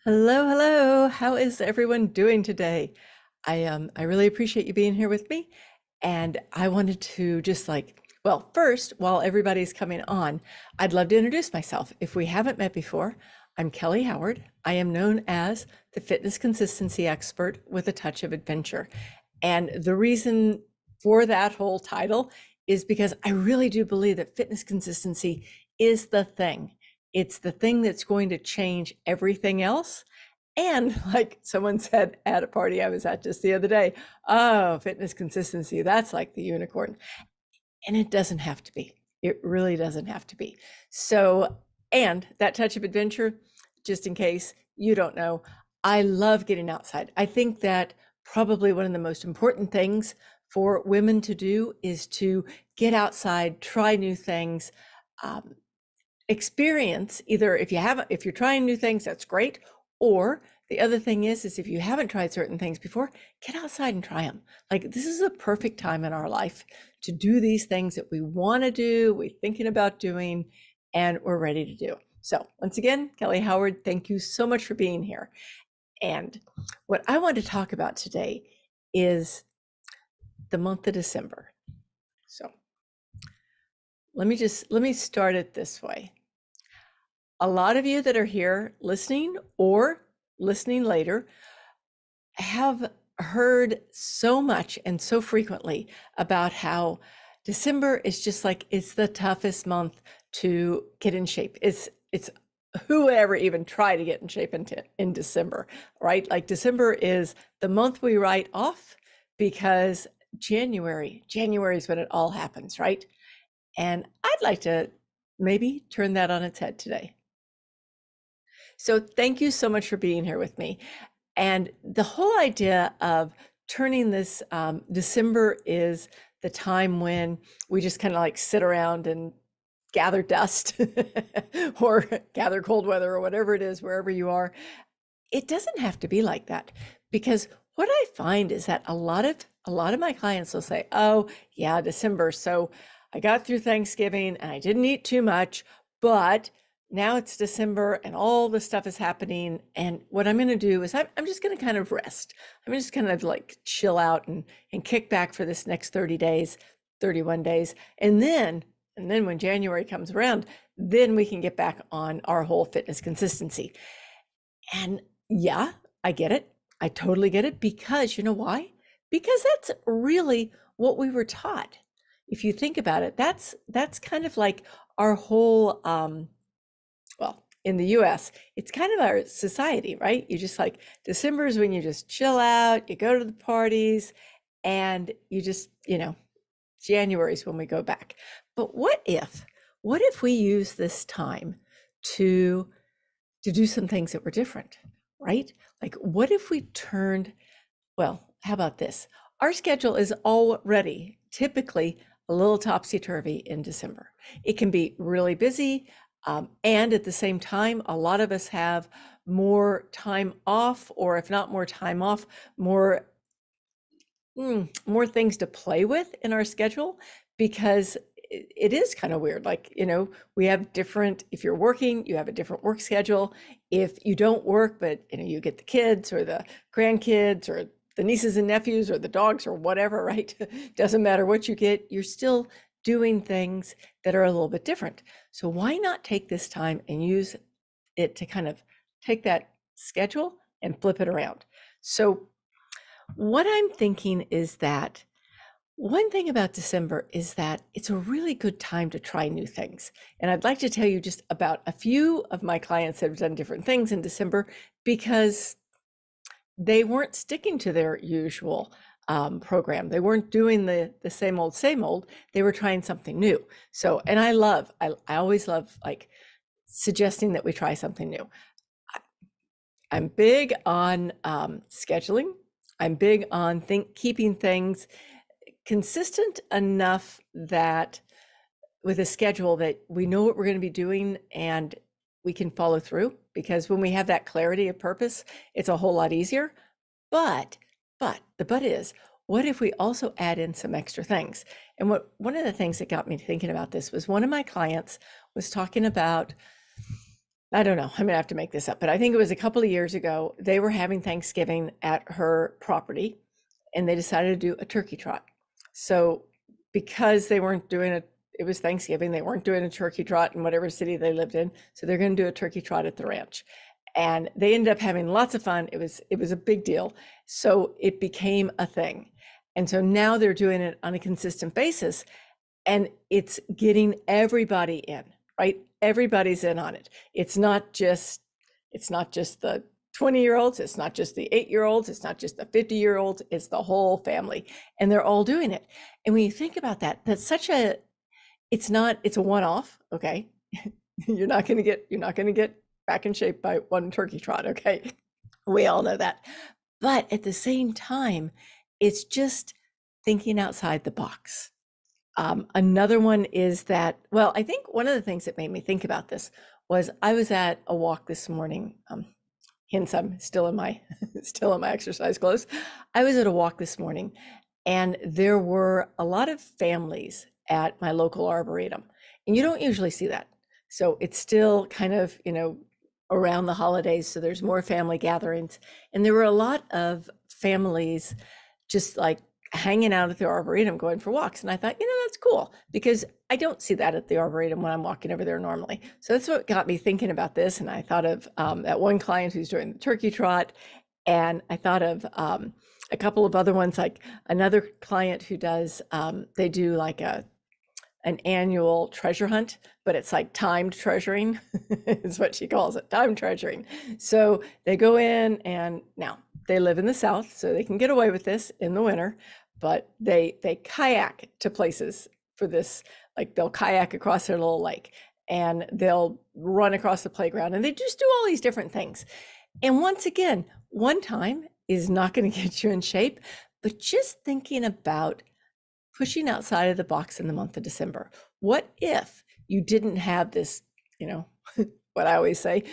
Hello, hello. How is everyone doing today? I really appreciate you being here with me. And I wanted to just well, first, while everybody's coming on, I'd love to introduce myself. If we haven't met before, I'm Kelly Howard. I am known as the fitness consistency expert with a touch of adventure. And the reason for that whole title is because I really do believe that fitness consistency is the thing. It's the thing that's going to change everything else. And like someone said at a party I was at just the other day, oh, fitness consistency, that's like the unicorn. And it doesn't have to be. It really doesn't have to be. So, and that touch of adventure, just in case you don't know, I love getting outside. I think that probably one of the most important things for women to do is to get outside, try new things, um, experience either if you're trying new things, that's great. Or the other thing is if you haven't tried certain things before, get outside and try them. Like this is a perfect time in our life to do these things that we want to do, we're thinking about doing, and we're ready to do. So once again, Kelly Howard, thank you so much for being here. And what I want to talk about today is the month of December. So let me start it this way. A lot of you that are here listening or listening later have heard so much and so frequently about how December is just like it's the toughest month to get in shape. It's whoever even try to get in shape in December, right? Like December is the month we write off because January is when it all happens, right? And I'd like to maybe turn that on its head today. So thank you so much for being here with me. And the whole idea of turning this December is the time when we just kind of like sit around and gather dust or gather cold weather or whatever it is, wherever you are. It doesn't have to be like that, because what I find is that a lot of my clients will say, "Oh, yeah, December. So I got through Thanksgiving and I didn't eat too much, but now it's December and all this stuff is happening. And what I'm going to do is I'm just going to kind of rest. I'm just kind of like chill out and kick back for this next 30 days, 31 days. And then when January comes around, then we can get back on our whole fitness consistency." And yeah, I get it. I totally get it, because you know why? Because that's really what we were taught. If you think about it, that's kind of like our whole well, in the US, it's kind of our society, right? You just like December is when you just chill out, you go to the parties, and you just, January is when we go back. But what if we use this time to do some things that were different, right? Like, what if we turned, well, how about this? Our schedule is already typically a little topsy-turvy in December. It can be really busy. And at the same time, a lot of us have more time off, or if not more time off, more things to play with in our schedule, because it is kind of weird. Like, we have different, if you're working, you have a different work schedule. If you don't work, but you get the kids or the grandkids or the nieces and nephews or the dogs or whatever, right? Doesn't matter what you get, you're still doing things that are a little bit different. So why not take this time and use it to kind of take that schedule and flip it around? So what I'm thinking is that one thing about December is that it's a really good time to try new things. And I'd like to tell you just about a few of my clients that have done different things in December, because they weren't sticking to their usual program. They weren't doing the same old, same old. They were trying something new. So, and I always love like suggesting that we try something new. I'm big on scheduling. I'm big on keeping things consistent enough that with a schedule that we know what we're going to be doing and we can follow through, because when we have that clarity of purpose, it's a whole lot easier. But the but is, what if we also add in some extra things? And one of the things that got me thinking about this was one of my clients was talking about I don't know, I'm gonna have to make this up, but I think it was a couple of years ago, they were having Thanksgiving at her property and they decided to do a turkey trot. So because they weren't doing it, it was Thanksgiving, they weren't doing a turkey trot in whatever city they lived in. So they're going to do a turkey trot at the ranch. And they ended up having lots of fun. It was a big deal. So it became a thing. And so now they're doing it on a consistent basis and it's getting everybody in, right? Everybody's in on it. It's not just the 20-year-olds, it's not just the 8-year-olds, it's not just the 50-year-olds, it's the whole family. And they're all doing it. And when you think about that, it's a one-off, okay? You're not gonna get back in shape by one turkey trot, okay? We all know that. But at the same time, it's just thinking outside the box. Another one is that, well, I think one of the things that made me think about this was I was at a walk this morning. Hence, I'm still in my still in my exercise clothes. I was at a walk this morning, and there were a lot of families at my local arboretum, and you don't usually see that. So it's still kind of, around the holidays, so there's more family gatherings, and there were a lot of families just like hanging out at the arboretum going for walks. And I thought, that's cool because I don't see that at the arboretum when I'm walking over there normally. So that's what got me thinking about this. And I thought of that one client who's doing the turkey trot. And I thought of a couple of other ones, like another client who does, they do like an annual treasure hunt, but it's like timed treasuring is what she calls it, time treasuring. So they go in, and now they live in the South, so they can get away with this in the winter, but they kayak to places for this. Like they'll kayak across their little lake and they'll run across the playground, and they just do all these different things. And once again, one time is not going to get you in shape, but just thinking about pushing outside of the box in the month of December. What if you didn't have this, what I always say,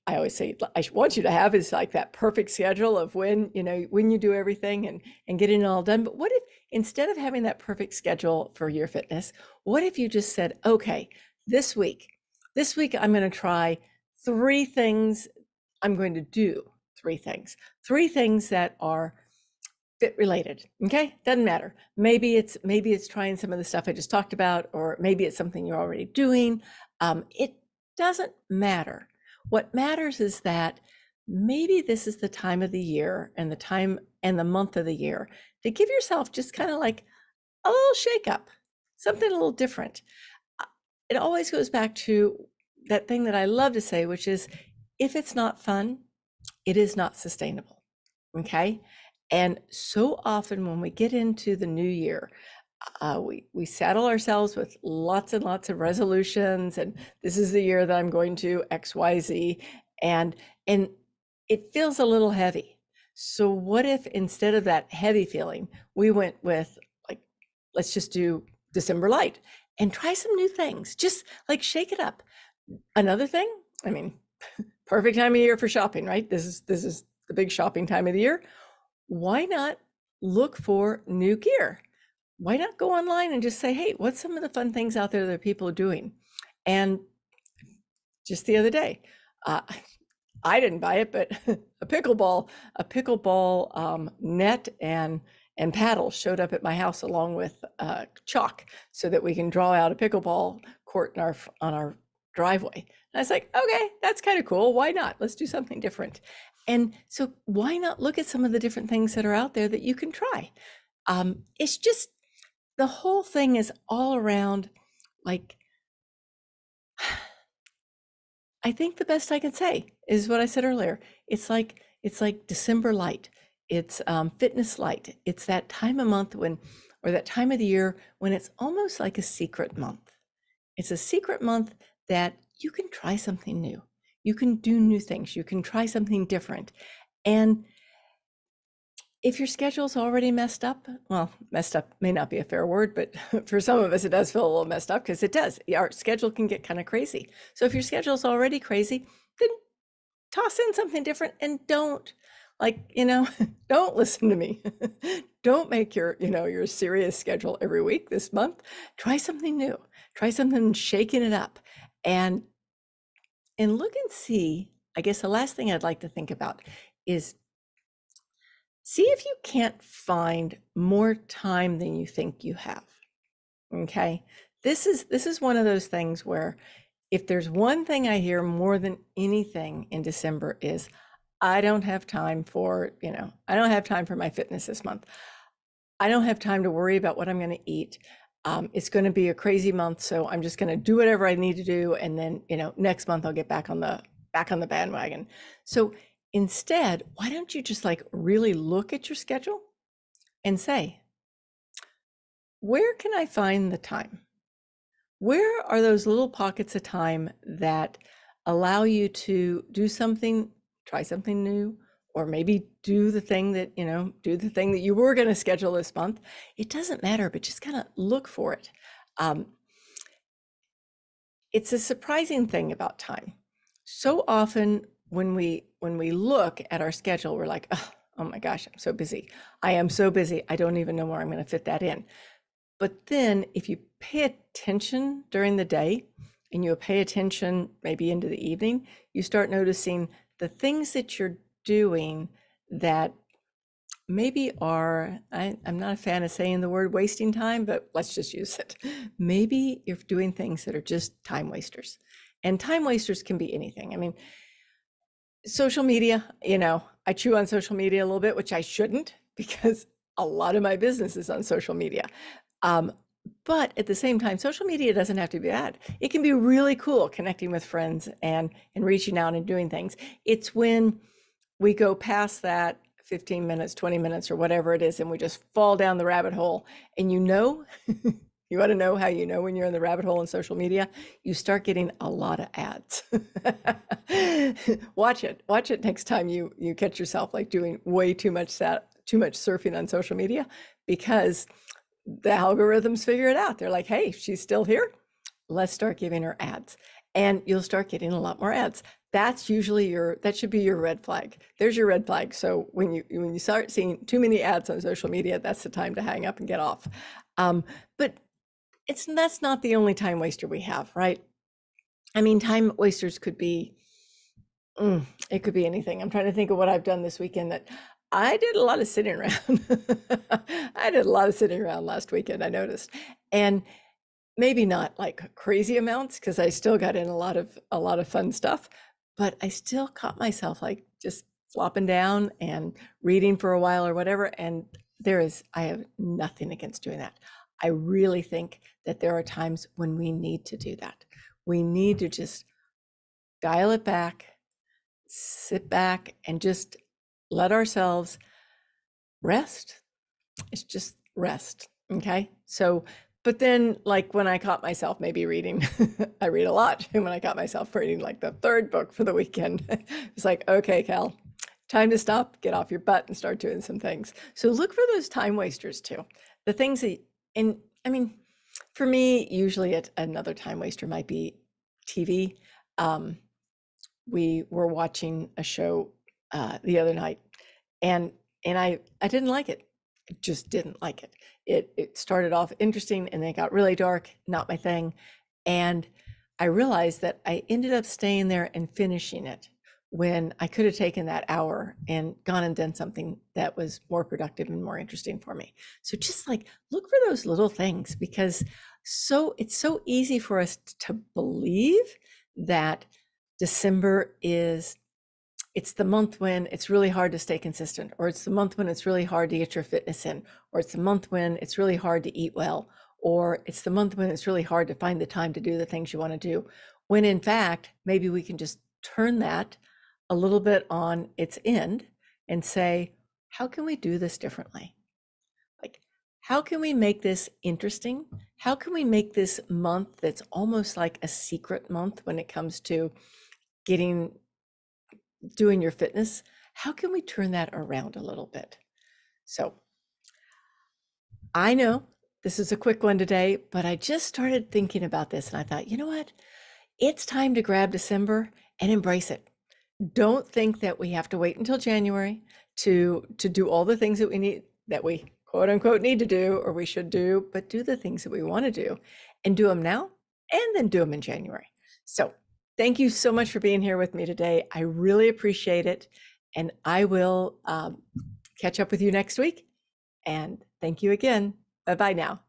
I want you to have is like that perfect schedule of when you do everything and getting it all done. But what if instead of having that perfect schedule for your fitness, what if you just said, okay, this week I'm going to try 3 things. I'm going to do 3 things that are fit related. Okay, doesn't matter. Maybe it's trying some of the stuff I just talked about, or maybe it's something you're already doing. It doesn't matter. What matters is that maybe this is the time of the year and the time and the month of the year to give yourself just kind of like a little shake up, something a little different. It always goes back to that thing that I love to say, which is if it's not fun, it is not sustainable. Okay. And so often when we get into the new year, we saddle ourselves with lots and lots of resolutions, and this is the year that I'm going to XYZ, and it feels a little heavy. So what if instead of that heavy feeling, we went with like, let's just do December light and try some new things, just like shake it up. Another thing, I mean, perfect time of year for shopping, right? This is the big shopping time of the year. Why not look for new gear? Why not go online and just say, hey, what's some of the fun things out there that people are doing? And just the other day, I didn't buy it, but a pickleball net and paddle showed up at my house along with chalk so that we can draw out a pickleball court on our driveway. And I was like, okay, that's kind of cool. Why not? Let's do something different. And so why not look at some of the different things that are out there that you can try? It's just, the whole thing is all around, like, I think the best I can say is what I said earlier. It's like December light. It's fitness light. It's that time of month or that time of the year when it's almost like a secret month. It's a secret month that you can try something new. You can do new things. You can try something different. And if your schedule's already messed up, well, messed up may not be a fair word, but for some of us, it does feel a little messed up because it does. Our schedule can get kind of crazy. So if your schedule's already crazy, then toss in something different and don't don't listen to me. Don't make your serious schedule every week this month. Try something new. Try something shaking it up. And and look and see. I guess the last thing I'd like to think about is see if you can't find more time than you think you have. Okay. This is one of those things where if there's one thing I hear more than anything in December is I don't have time for, I don't have time for my fitness this month. I don't have time to worry about what I'm going to eat. It's going to be a crazy month, so I'm just going to do whatever I need to do, and then next month I'll get back on the bandwagon. So instead, why don't you just like really look at your schedule and say, where can I find the time? Where are those little pockets of time that allow you to do something, try something new, or maybe do the thing that you were going to schedule this month? It doesn't matter, but just kind of look for it. It's a surprising thing about time. So often when we look at our schedule, we're like, oh my gosh, I'm so busy. I am so busy. I don't even know where I'm going to fit that in. But then if you pay attention during the day and you pay attention maybe into the evening, you start noticing the things that you're doing that maybe are, I'm not a fan of saying the word wasting time, but let's just use it. Maybe you're doing things that are just time wasters. And time wasters can be anything. I mean, social media, I chew on social media a little bit, which I shouldn't, because a lot of my business is on social media. But at the same time, social media doesn't have to be bad. It can be really cool connecting with friends and reaching out and doing things. It's when we go past that 15 minutes, 20 minutes, or whatever it is, and we just fall down the rabbit hole. And you want to know how you know when you're in the rabbit hole in social media? You start getting a lot of ads. Watch it next time you catch yourself like doing way too much surfing on social media, because the algorithms figure it out. They're like, hey, she's still here. Let's start giving her ads. And you'll start getting a lot more ads. That's usually that should be your red flag. There's your red flag. So when you start seeing too many ads on social media, that's the time to hang up and get off. But that's not the only time waster we have, right? I mean, time wasters could be, it could be anything. I'm trying to think of what I've done this weekend that I did a lot of sitting around. I did a lot of sitting around last weekend, I noticed. And maybe not like crazy amounts, because I still got in a lot of fun stuff, but I still caught myself like just flopping down and reading for a while or whatever. And I have nothing against doing that. I really think that there are times when we need to do that. We need to just dial it back, sit back, and just let ourselves rest. It's just rest. Okay. So, but then like when I caught myself maybe reading, I read a lot. And when I caught myself reading like the third book for the weekend, it's like, okay, Cal, time to stop, get off your butt and start doing some things. So look for those time wasters too. The things that, and I mean, for me, usually another time waster might be TV. We were watching a show the other night, and I didn't like it. I just didn't like it. It started off interesting and then it got really dark, not my thing. And I realized that I ended up staying there and finishing it when I could have taken that hour and gone and done something that was more productive and more interesting for me. So just like look for those little things, because it's so easy for us to believe that December it's the month when it's really hard to stay consistent, or it's the month when it's really hard to get your fitness in, or it's the month when it's really hard to eat well, or it's the month when it's really hard to find the time to do the things you want to do. When in fact, maybe we can just turn that a little bit on its end and say, how can we do this differently? Like, how can we make this interesting? How can we make this month that's almost like a secret month when it comes to doing your fitness? How can we turn that around a little bit? So I know this is a quick one today, but I just started thinking about this and I thought, you know what? It's time to grab December and embrace it. Don't think that we have to wait until January to do all the things that we quote unquote need to do, or we should do, but do the things that we want to do and do them now and then do them in January. So Thank you so much for being here with me today. I really appreciate it. And I will catch up with you next week. And thank you again. Bye bye now.